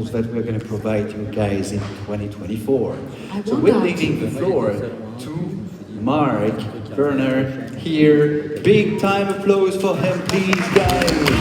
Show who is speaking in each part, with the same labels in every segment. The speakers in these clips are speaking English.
Speaker 1: that we're going to provide you guys in 2024. So we're leaving the floor to Mark Werner here. Big time applause for him, please, guys.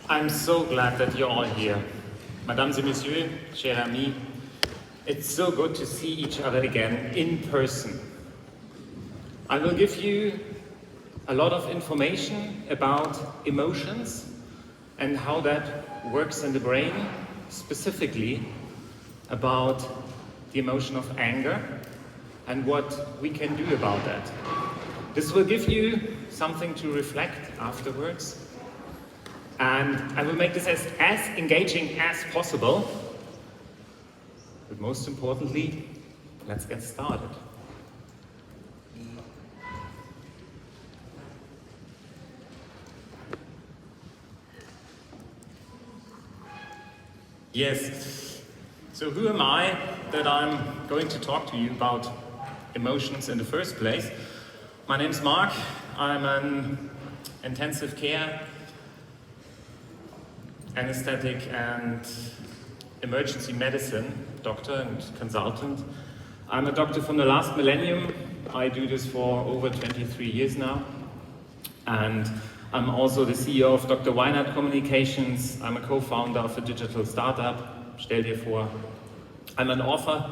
Speaker 2: I'm so glad that you're all here. Mesdames et Messieurs, chers amis, it's so good to see each other again in person. I will give you a lot of information about emotions and how that works in the brain, specifically about the emotion of anger and what we can do about that. This will give you something to reflect afterwards. And I will make this as engaging as possible. But most importantly, let's get started. Yes, so who am I that I'm going to talk to you about emotions in the first place? My name's Mark. I'm an intensive care anesthetic and emergency medicine doctor and consultant. I'm a doctor from the last millennium. I do this for over 23 years now. And I'm also the CEO of Dr. Weinert Communications. I'm a co-founder of a digital startup, stell dir vor. I'm an author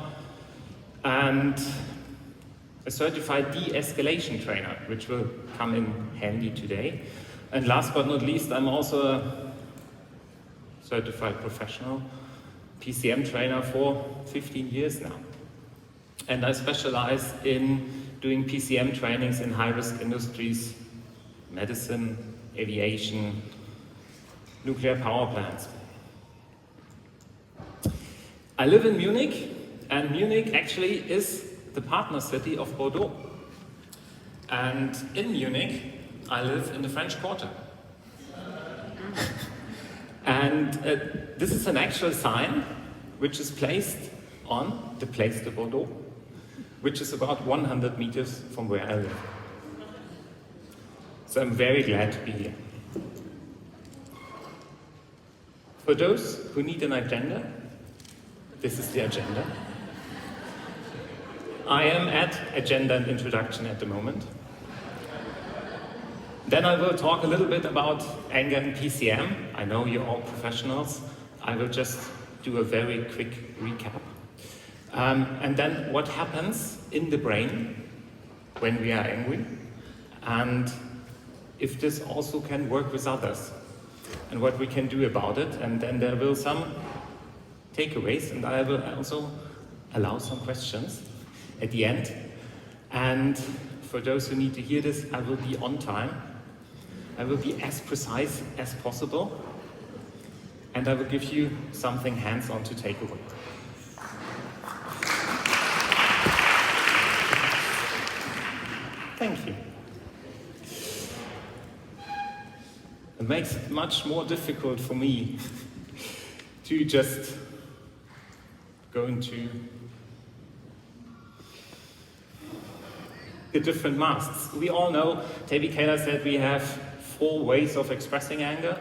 Speaker 2: and a certified de-escalation trainer, which will come in handy today. And last but not least, I'm also a certified professional PCM trainer for 15 years now. And I specialize in doing PCM trainings in high-risk industries, medicine, aviation, nuclear power plants. I live in Munich, and Munich actually is the partner city of Bordeaux. And in Munich, I live in the French Quarter. And this is an actual sign which is placed on the Place de Bordeaux, which is about 100 meters from where I live. So I'm very glad to be here. For those who need an agenda, this is the agenda. I am at agenda and introduction at the moment. Then I will talk a little bit about anger and PCM. I know you're all professionals. I will just do a very quick recap. And then what happens in the brain when we are angry, and if this also can work with others, and what we can do about it. And then there will some takeaways, and I will also allow some questions at the end. And for those who need to hear this, I will be on time. I will be as precise as possible, and I will give you something hands-on to take away. Thank you. It makes it much more difficult for me to just go into the different masks. We all know, Toby Kaler said we have 4 ways of expressing anger,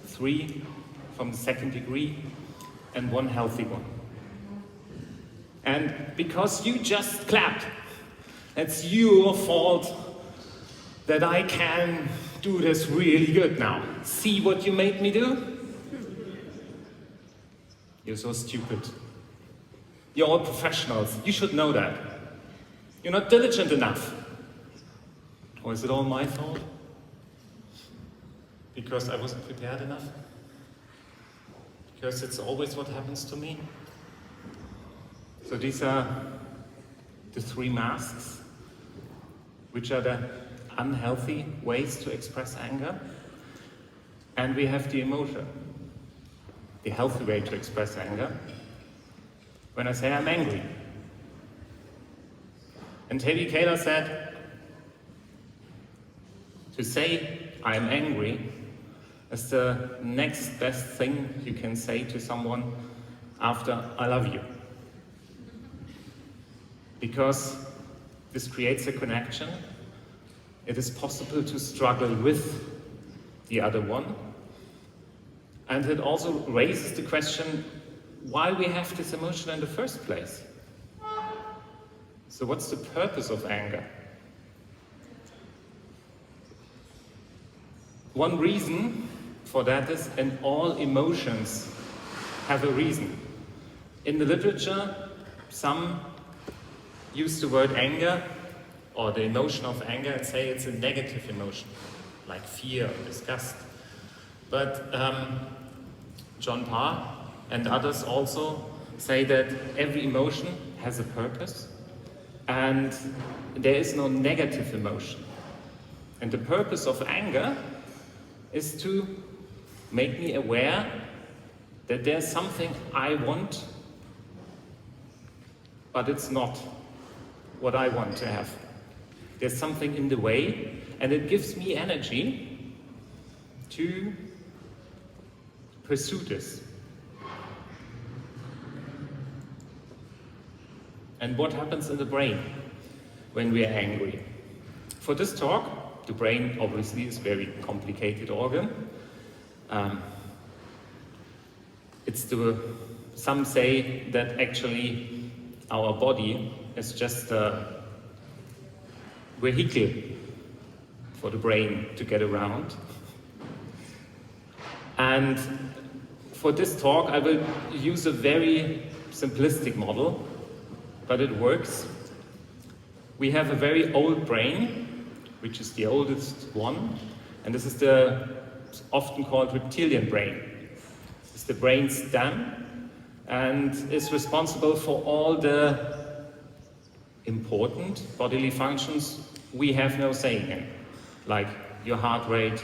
Speaker 2: 3 from the 2nd degree, and 1 healthy one. And because you just clapped, it's your fault that I can do this really good now. See what you made me do? You're so stupid. You're all professionals. You should know that. You're not diligent enough. Or is it all my fault? Because I wasn't prepared enough? Because it's always what happens to me? So these are the 3 masks, which are the unhealthy ways to express anger. And we have the emotion, the healthy way to express anger. When I say I'm angry. And Toby Kaler said, to say I'm angry as the next best thing you can say to someone after "I love you." Because this creates a connection. It is possible to struggle with the other one. And it also raises the question why we have this emotion in the first place. So what's the purpose of anger? One reason for that is, and all emotions have a reason. In the literature, some use the word anger or the emotion of anger and say it's a negative emotion, like fear or disgust. But John Parr and others also say that every emotion has a purpose and there is no negative emotion. And the purpose of anger is to make me aware that there's something I want, but it's not what I want to have. There's something in the way, and it gives me energy to pursue this. And what happens in the brain when we are angry? For this talk, the brain obviously is a very complicated organ. Some say that actually our body is just a vehicle for the brain to get around. And for this talk, I will use a very simplistic model, but it works. We have a very old brain, which is the oldest one, and this is the often called reptilian brain. It's the brain stem and is responsible for all the important bodily functions we have no say in, like your heart rate,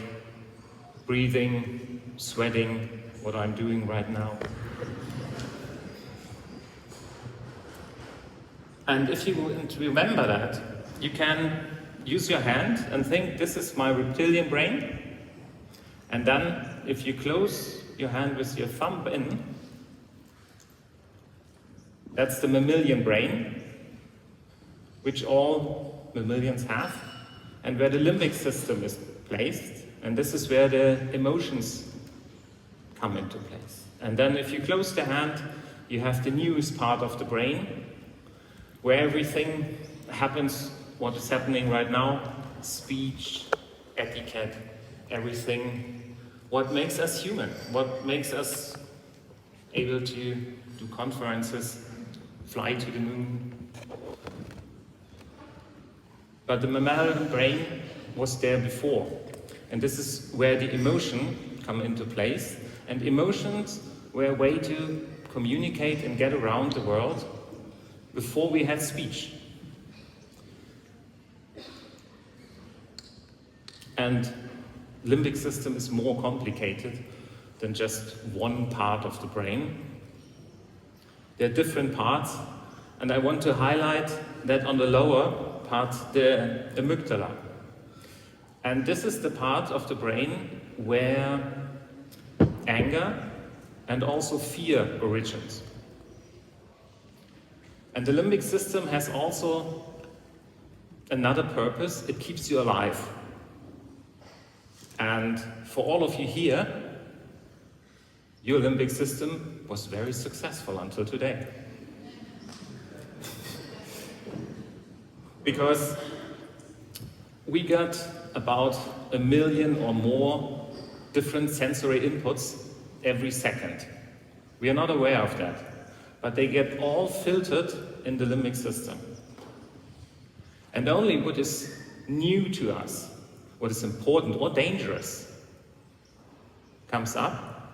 Speaker 2: breathing, sweating, what I'm doing right now. And if you want to remember that, you can use your hand and think, this is my reptilian brain. And then, if you close your hand with your thumb in, that's the mammalian brain, which all mammalians have, and where the limbic system is placed. And this is where the emotions come into place. And then if you close the hand, you have the newest part of the brain, where everything happens, what is happening right now, speech, etiquette, everything, what makes us human, what makes us able to do conferences, fly to the moon. But the mammalian brain was there before. And this is where the emotion come into place. And emotions were a way to communicate and get around the world before we had speech. And limbic system is more complicated than just one part of the brain. There are different parts, and I want to highlight that on the lower part, the amygdala. And this is the part of the brain where anger and also fear originates. And the limbic system has also another purpose. It keeps you alive. And for all of you here, your limbic system was very successful until today. Because we got about 1 million or more different sensory inputs every second. We are not aware of that, but they get all filtered in the limbic system. And only what is new to us, what is important or dangerous, comes up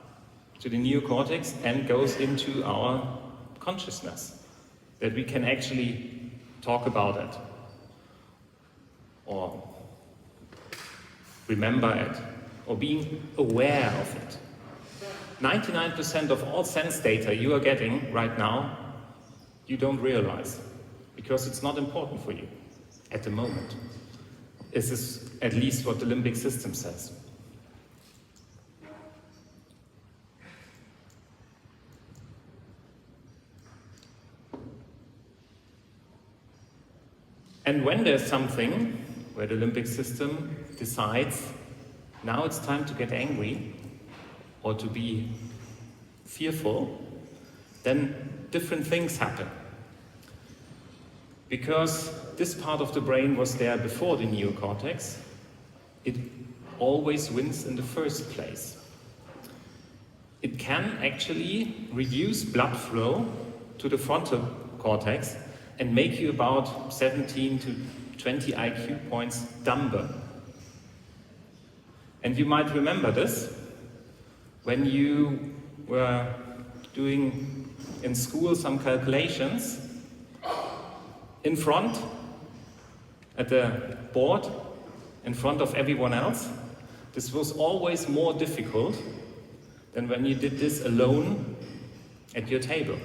Speaker 2: to the neocortex and goes into our consciousness, that we can actually talk about it or remember it or being aware of it. 99% of all sense data you are getting right now, you don't realize, because it's not important for you at the moment. This is at least what the limbic system says. And when there's something where the limbic system decides, now it's time to get angry or to be fearful, then different things happen. Because this part of the brain was there before the neocortex, it always wins in the first place. It can actually reduce blood flow to the frontal cortex and make you about 17 to 20 IQ points dumber. And you might remember this when you were doing in school some calculations in front at the board in front of everyone else. This was always more difficult than when you did this alone at your table.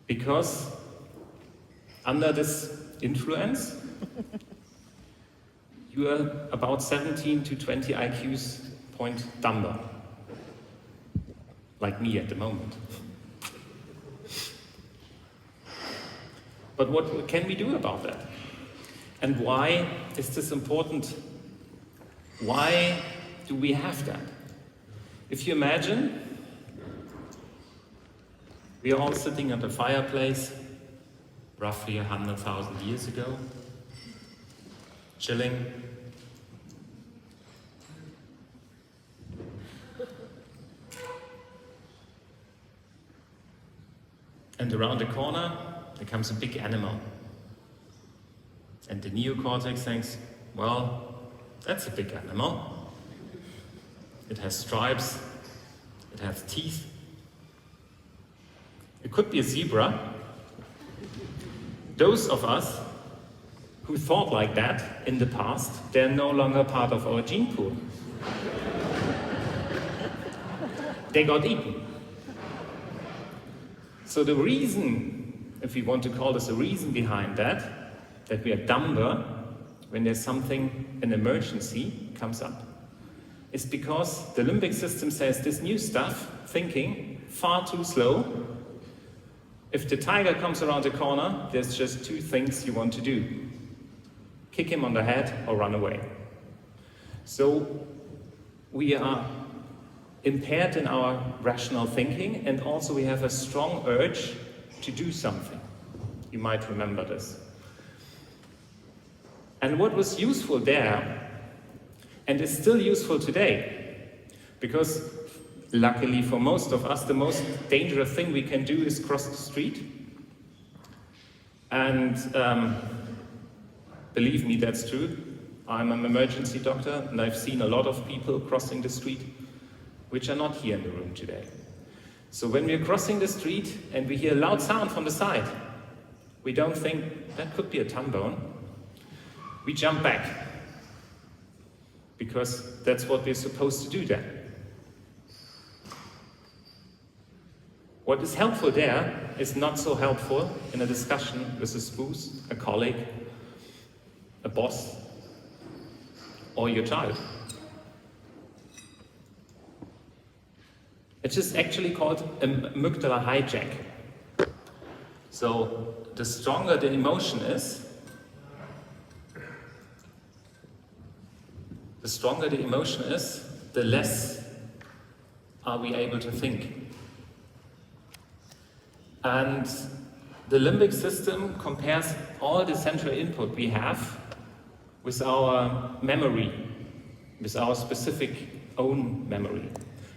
Speaker 2: Because under this influence, you are about 17 to 20 IQs point dumber, like me at the moment. But what can we do about that? And why is this important? Why do we have that? If you imagine, we are all sitting at a fireplace, roughly 100,000 years ago, chilling. And around the corner, there comes a big animal. And the neocortex thinks, well, that's a big animal. It has stripes, it has teeth. It could be a zebra. Those of us who thought like that in the past, they're no longer part of our gene pool. They got eaten. So the reason, if we want to call this a reason behind that we are dumber when there's something, an emergency comes up, is because the limbic system says this new stuff, thinking, far too slow. If the tiger comes around the corner, there's just two things you want to do. Kick him on the head or run away. So we are impaired in our rational thinking, and also we have a strong urge to do something. You might remember this. And what was useful there, and is still useful today, because luckily for most of us, the most dangerous thing we can do is cross the street. And believe me, that's true. I'm an emergency doctor, and I've seen a lot of people crossing the street which are not here in the room today. So when we're crossing the street and we hear a loud sound from the side, we don't think, that could be a thumb bone. We jump back, because that's what we're supposed to do then. What is helpful there is not so helpful in a discussion with a spouse, a colleague, a boss, or your child. It's just actually called amygdala hijack. So the stronger the emotion is, the less are we able to think. And the limbic system compares all the central input we have with our memory, with our specific own memory.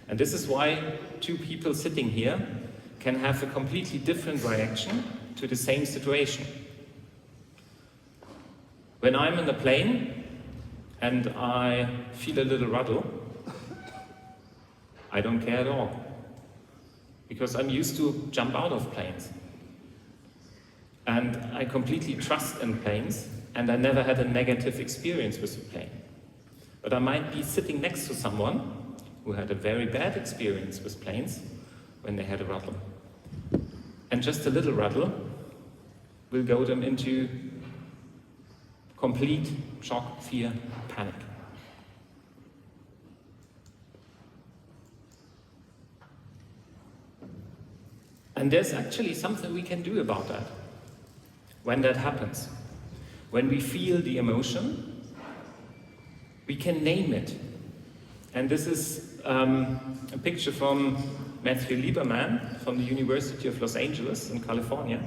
Speaker 2: And this is why two people sitting here can have a completely different reaction to the same situation. When I'm in a plane and I feel a little rattle, I don't care at all, because I'm used to jump out of planes. And I completely trust in planes, and I never had a negative experience with a plane. But I might be sitting next to someone who had a very bad experience with planes when they had a rattle. And just a little rattle will go them into complete shock, fear, panic. And there's actually something we can do about that. when that happens. When we feel the emotion, we can name it. And this is a picture from Matthew Lieberman from the University of Los Angeles in California.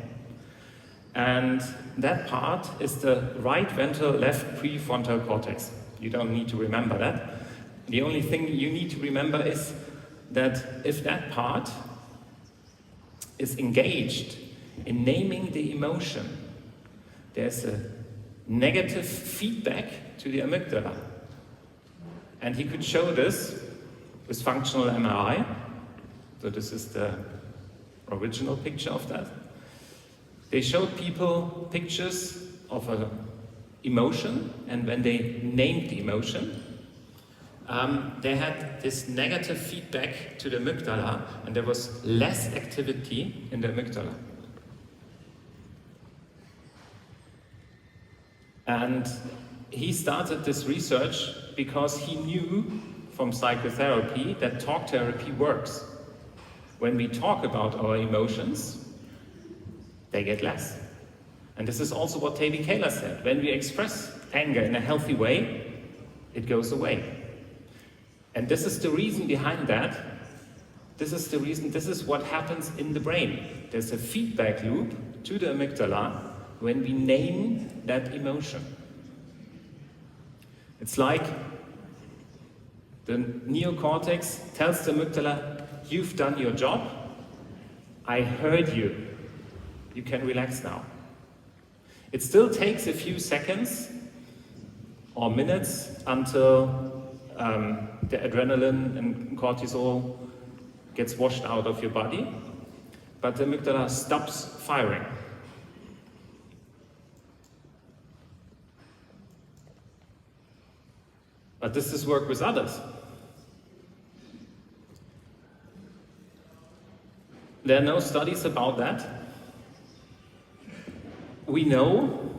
Speaker 2: And that part is the right ventral left prefrontal cortex. You don't need to remember that. The only thing you need to remember is that if that part is engaged in naming the emotion, there's a negative feedback to the amygdala. And he could show this with functional MRI. So this is the original picture of that. They showed people pictures of an emotion, and when they named the emotion, they had this negative feedback to the amygdala, and there was less activity in the amygdala. And he started this research because he knew from psychotherapy that talk therapy works. When we talk about our emotions, they get less. And this is also what Tavi Kayla said. When we express anger in a healthy way, it goes away. And this is the reason behind that. This is the reason, this is what happens in the brain. There's a feedback loop to the amygdala when we name that emotion. It's like the neocortex tells the amygdala, you've done your job, I heard you, you can relax now. It still takes a few seconds or minutes until the adrenaline and cortisol gets washed out of your body, but the amygdala stops firing. But does this work with others? There are no studies about that. We know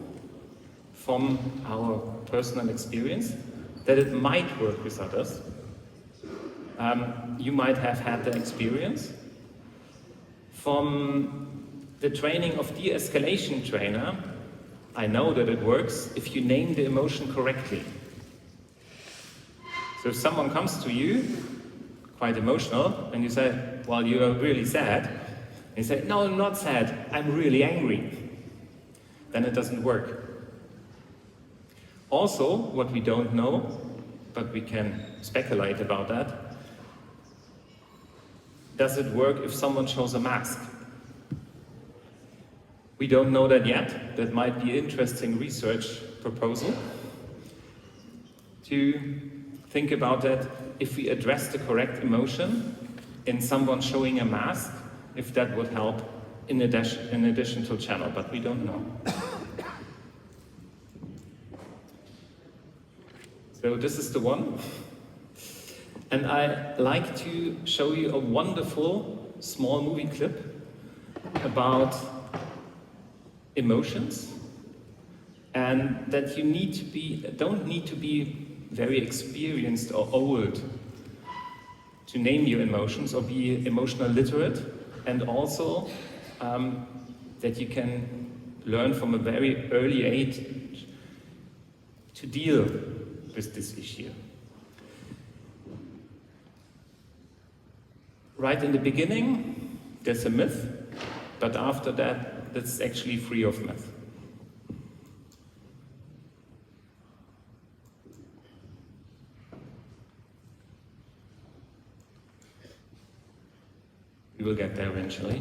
Speaker 2: from our personal experience that it might work with others. You might have had the experience. From the training of de-escalation trainer, I know that it works if you name the emotion correctly. So if someone comes to you, quite emotional, and you say, well, you are really sad, and you say, no, I'm not sad, I'm really angry, then it doesn't work. Also, what we don't know, but we can speculate about that, does it work if someone shows a mask? We don't know that yet. That might be an interesting research proposal to think about that if we address the correct emotion in someone showing a mask, if that would help in addition to channel, but we don't know. So this is the one. And I like to show you a wonderful small movie clip about emotions, and that you don't need to be very experienced or old to name your emotions or be emotional literate, and also that you can learn from a very early age to deal with this issue. Right in the beginning, there's a myth, but after that, that's actually free of myth. We will get there eventually.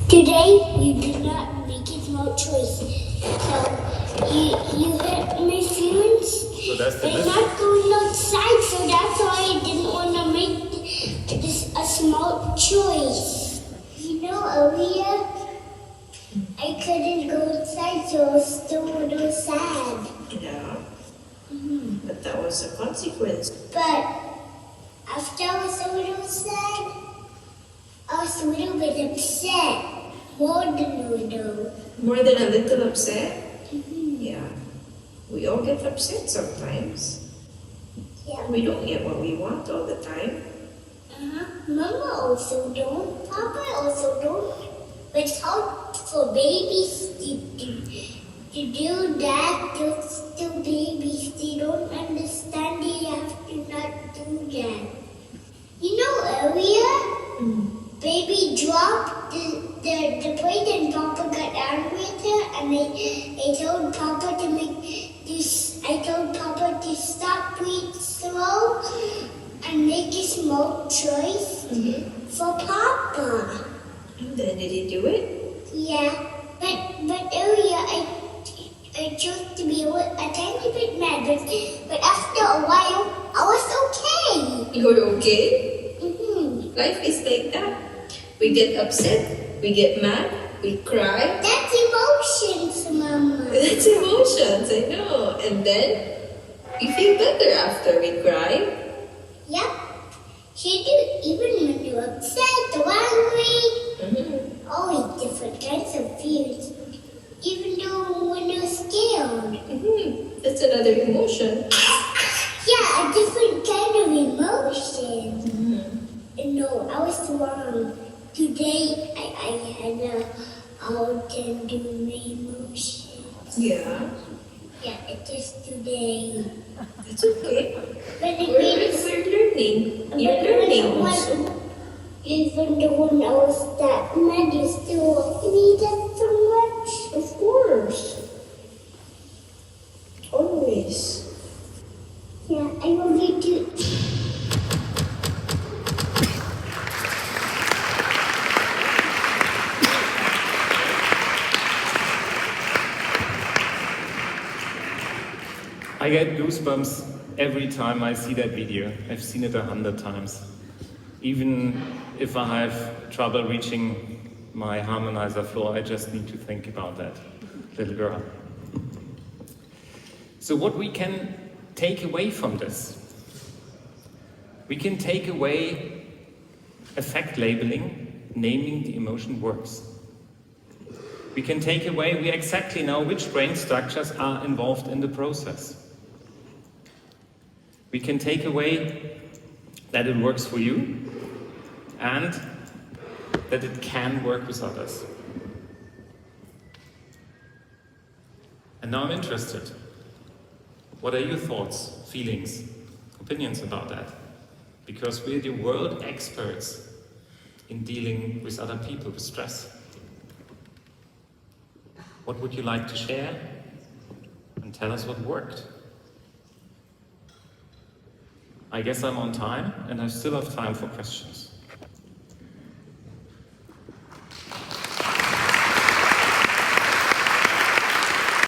Speaker 3: Today, you did not make a small choice. So, you hurt my feelings.
Speaker 2: So that's the
Speaker 3: I'm
Speaker 2: myth.
Speaker 3: not going outside, so that's why I didn't want to make this a small choice. You know, earlier, I couldn't go outside, so I was still a little sad.
Speaker 4: Yeah. But that was a consequence.
Speaker 3: But after I was a little sad, I was a little bit upset. More than a little.
Speaker 4: More than a little upset? Yeah. We all get upset sometimes.
Speaker 3: Yeah.
Speaker 4: We don't get what we want all the time.
Speaker 3: Mama also don't. Papa also don't. But how for babies to do that. They're still babies. They don't understand. They have to not do that. You know, earlier, baby dropped the plate and Papa got angry with her, and I told Papa to make this. I told Papa to stop breathe slow and make a small choice for Papa.
Speaker 4: And then did he do it?
Speaker 3: Yeah, but earlier I chose to be a tiny bit mad, but after a while I was okay.
Speaker 4: You were okay?
Speaker 3: Mm-hmm.
Speaker 4: Life is like that. We get upset, we get mad, we cry.
Speaker 3: That's emotions, Mama.
Speaker 4: That's emotions, I know. And then we feel better after we cry.
Speaker 3: Yep. You do, even when you're upset or angry. Always different kinds of feelings. Even though when you're scared.
Speaker 4: That's another emotion.
Speaker 3: Yeah, a different kind of emotion. No, I was wrong. Today I had all 10 different emotions.
Speaker 4: Yeah.
Speaker 3: Yeah, it is today.
Speaker 4: That's okay.
Speaker 3: But it
Speaker 4: We're
Speaker 3: means
Speaker 4: learning. You're learning also.
Speaker 3: even though when I was that mad, you still love me that so much.
Speaker 4: Of course. Always.
Speaker 3: Yeah, I love you too.
Speaker 2: I get goosebumps every time I see that video. I've seen it 100 times. Even if I have trouble reaching my harmonizer floor, I just need to think about that little girl. So what we can take away from this? We can take away affect labeling, naming the emotion works. We can take away, we exactly know which brain structures are involved in the process. We can take away that it works for you and that it can work with others. And now I'm interested. What are your thoughts, feelings, opinions about that? Because we're the world experts in dealing with other people with stress. What would you like to share? And tell us what worked. I guess I'm on time, and I still have time for questions.